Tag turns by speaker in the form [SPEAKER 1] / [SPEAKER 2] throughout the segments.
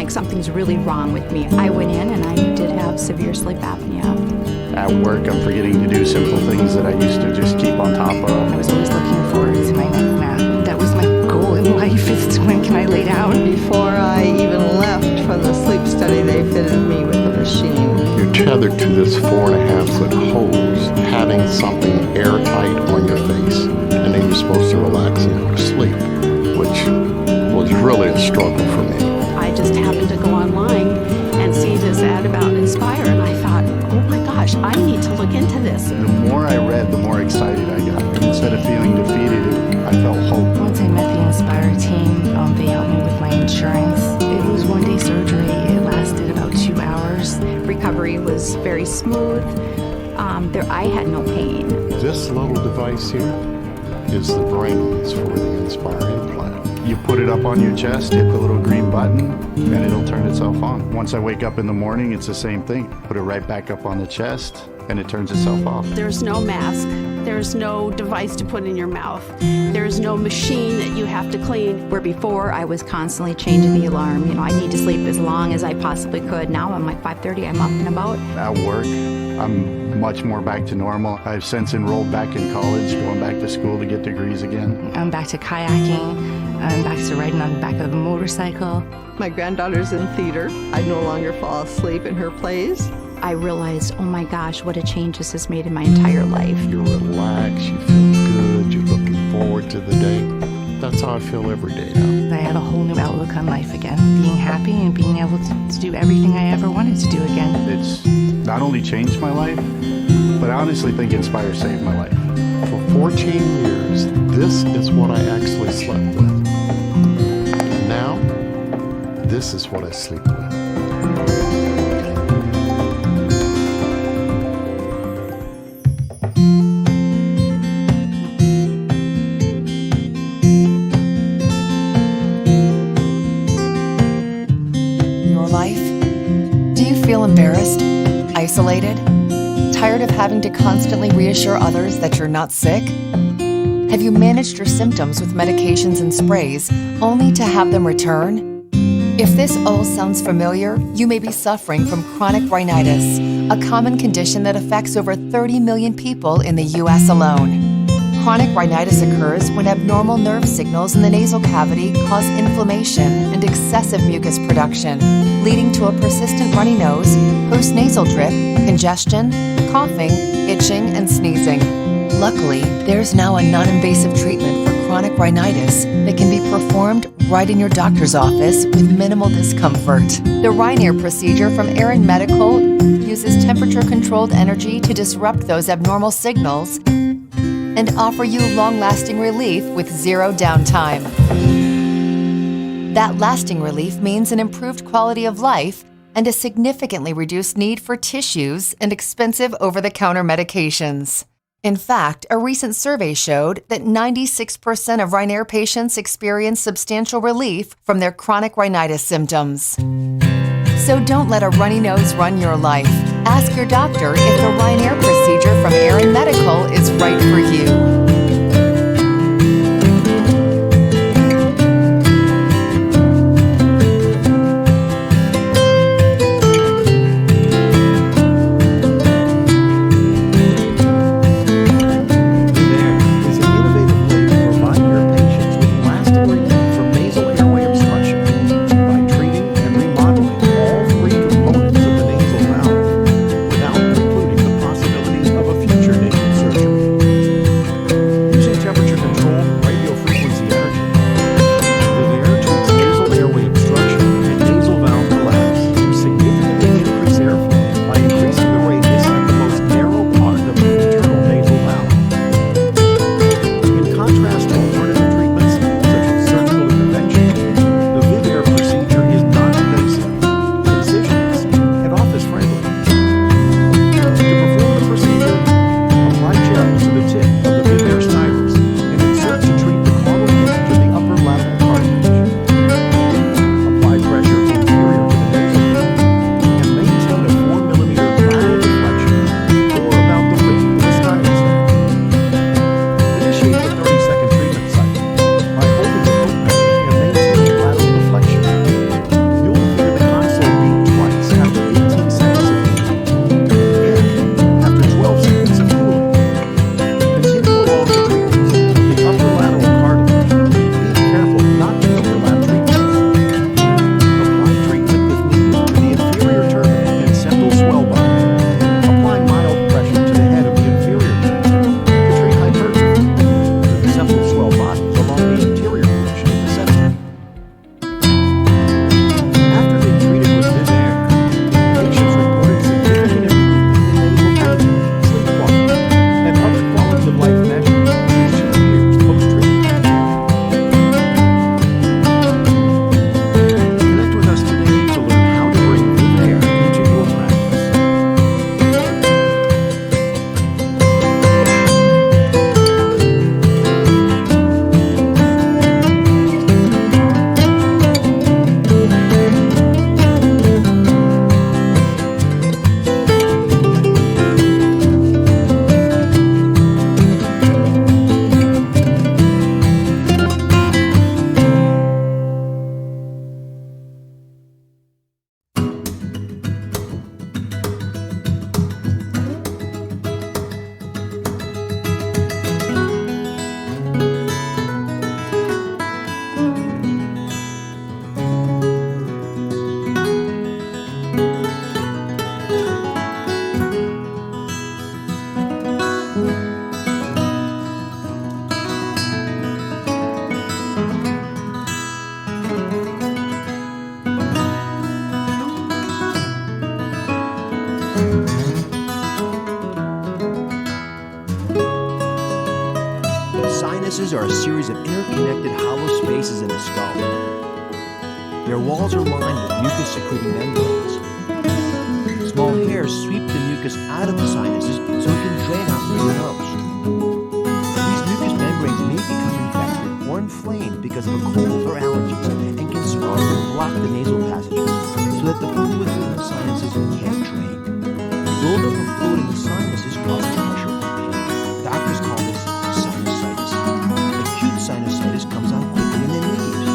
[SPEAKER 1] Something's really wrong with me. I went in and I did have severe sleep apnea.
[SPEAKER 2] At work, I'm forgetting to do simple things that I used to just keep on top of.
[SPEAKER 3] I was always looking forward to my next nap. That was my goal in life, is when can I lay down?
[SPEAKER 4] Before I even left from the sleep study, they fitted me with a machine.
[SPEAKER 5] You're tethered to this 4.5-foot hose, having something airtight on your face, and then you're supposed to relax and go to sleep, which was really a struggle for me.
[SPEAKER 1] I just happened to go online and see this ad about Inspire, and I thought, oh my gosh, I need to look into this.
[SPEAKER 2] The more I read, the more excited I got. Instead of feeling defeated, I felt hope.
[SPEAKER 3] Once I met the Inspire team, they helped me with my insurance. It was one-day surgery. It lasted about 2 hours.
[SPEAKER 1] Recovery was very smooth. I had no pain.
[SPEAKER 5] This little device here is the brains for the Inspire implant.
[SPEAKER 2] You put it up on your chest, hit the little green button, and it'll turn itself on. Once I wake up in the morning, it's the same thing. Put it right back up on the chest, and it turns itself off.
[SPEAKER 6] There's no mask. There's no device to put in your mouth. There's no machine that you have to clean.
[SPEAKER 1] Where before I was constantly changing the alarm. I need to sleep as long as I possibly could. Now I'm like 5:30, I'm up and about.
[SPEAKER 2] At work, I'm much more back to normal. I've since enrolled back in college, going back to school to get degrees again.
[SPEAKER 3] I'm back to kayaking. I'm back to riding on the back of a motorcycle.
[SPEAKER 4] My granddaughter's in theater. I no longer fall asleep in her plays.
[SPEAKER 1] I realized, oh my gosh, what a change this has made in my entire life.
[SPEAKER 5] You relax, you feel good, you're looking forward to the day. That's how I feel every day now.
[SPEAKER 3] I have a whole new outlook on life again. Being happy and being able to do everything I ever wanted to do again.
[SPEAKER 2] It's not only changed my life, but I honestly think Inspire saved my life.
[SPEAKER 5] For 14 years, this is what I actually slept with. Now, this is what I sleep with.
[SPEAKER 7] Embarrassed? Isolated? Tired of having to constantly reassure others that you're not sick? Have you managed your symptoms with medications and sprays only to have them return? If this all sounds familiar, you may be suffering from chronic rhinitis, a common condition that affects over 30 million people in the U.S. alone. Chronic rhinitis occurs when abnormal nerve signals in the nasal cavity cause inflammation and excessive mucus production, leading to a persistent runny nose, postnasal drip, congestion, coughing, itching, and sneezing. Luckily, there's now a non-invasive treatment for chronic rhinitis that can be performed right in your doctor's office with minimal discomfort. The Rynair procedure from Aran Medical uses temperature-controlled energy to disrupt those abnormal signals and offer you long-lasting relief with zero downtime. That lasting relief means an improved quality of life and a significantly reduced need for tissues and expensive over-the-counter medications. In fact, a recent survey showed that 96% of Rynair patients experience substantial relief from their chronic rhinitis symptoms. So don't let a runny nose run your life. Ask your doctor if the Rynair procedure from Aran Medical is right for you.
[SPEAKER 8] Sinuses are a series of interconnected hollow spaces in the skull. Their walls are lined with mucus-secreting membranes. Small hairs sweep the mucus out of the sinuses so it can drain out through the nose. These mucus membranes may become infected or inflamed because of a cold or allergies and can swell and block the nasal passages so that the fluid within the sinuses can't drain. Buildup of fluid in the sinuses causes pressure or pain. Doctors call this sinusitis. Acute sinusitis comes on quickly and then leaves.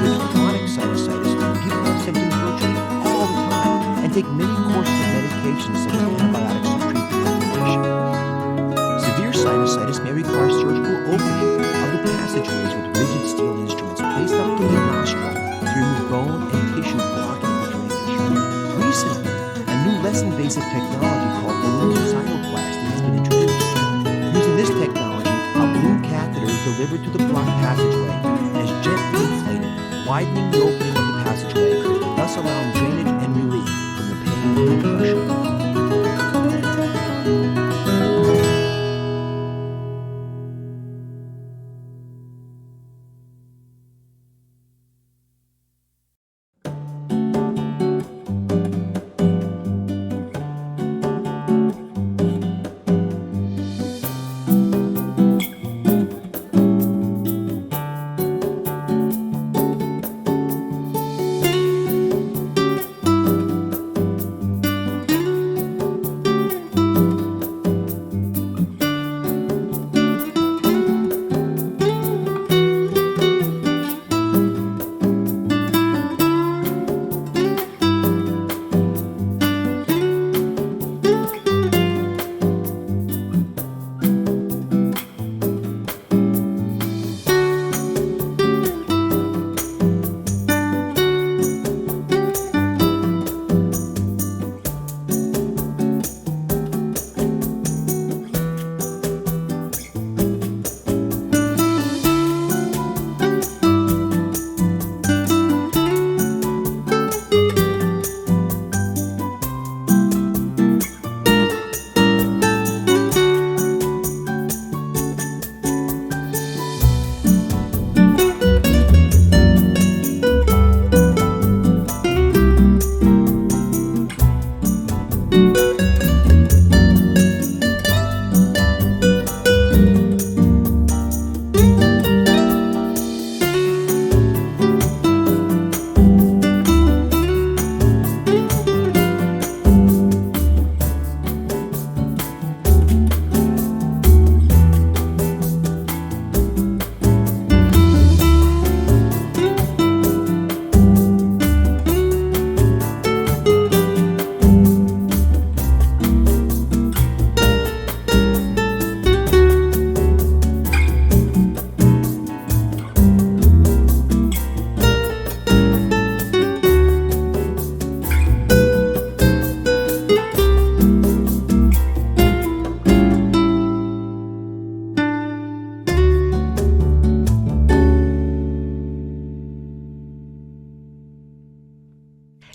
[SPEAKER 8] With chronic sinusitis, people have symptoms virtually all the time and take many courses of medications such as antibiotics to treat the inflammation. Severe sinusitis may require surgical opening of the passageways with rigid steel instruments placed up to the nostril to remove bone and tissue blocking the drainage. Recently, a new less invasive technology called balloon sinuplasty has been introduced. Using this technology, a balloon catheter is delivered delivered to the bronch passageway and is gently inflated, widening the opening of the passageway, thus allowing drainage and relief from the pain and pressure.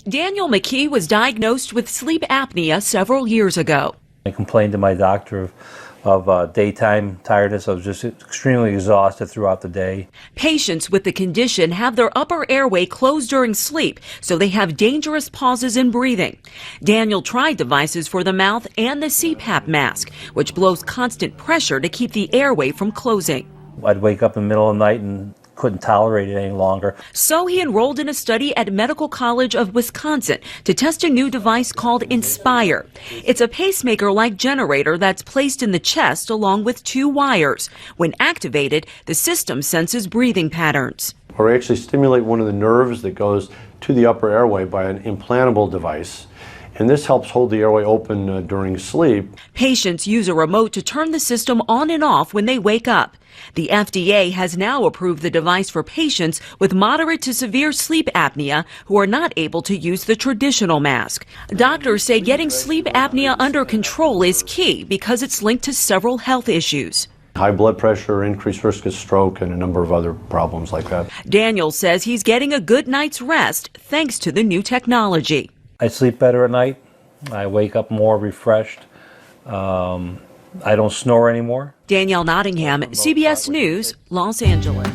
[SPEAKER 9] Daniel McKee was diagnosed with sleep apnea several years ago.
[SPEAKER 10] I complained to my doctor of daytime tiredness. I was just extremely exhausted throughout the day.
[SPEAKER 9] Patients with the condition have their upper airway closed during sleep, so they have dangerous pauses in breathing. Daniel tried devices for the mouth and the CPAP mask, which blows constant pressure to keep the airway from closing.
[SPEAKER 10] I'd wake up in the middle of the night and couldn't tolerate it any longer.
[SPEAKER 9] So he enrolled in a study at Medical College of Wisconsin to test a new device called Inspire. It's a pacemaker-like generator that's placed in the chest along with 2 wires. When activated, the system senses breathing patterns.
[SPEAKER 11] Or actually stimulate one of the nerves that goes to the upper airway by an implantable device. And this helps hold the airway open during sleep.
[SPEAKER 9] Patients use a remote to turn the system on and off when they wake up. The FDA has now approved the device for patients with moderate to severe sleep apnea who are not able to use the traditional mask. Doctors say getting sleep apnea under control is key because it's linked to several health issues.
[SPEAKER 11] High blood pressure, increased risk of stroke, and a number of other problems like that.
[SPEAKER 9] Daniel says he's getting a good night's rest thanks to the new technology.
[SPEAKER 10] I sleep better at night. I wake up more refreshed. I don't snore anymore.
[SPEAKER 9] Danielle Nottingham, CBS News, Los Angeles.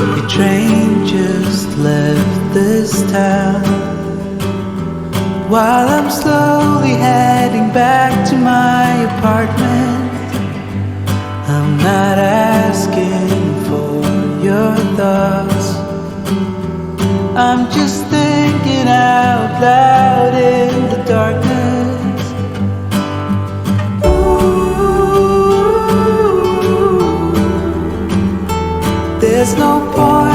[SPEAKER 12] A train just left this town. While I'm slowly heading back to my apartment, I'm not asking for your thoughts. I'm just thinking out loud in the darkness. Ooh, there's no point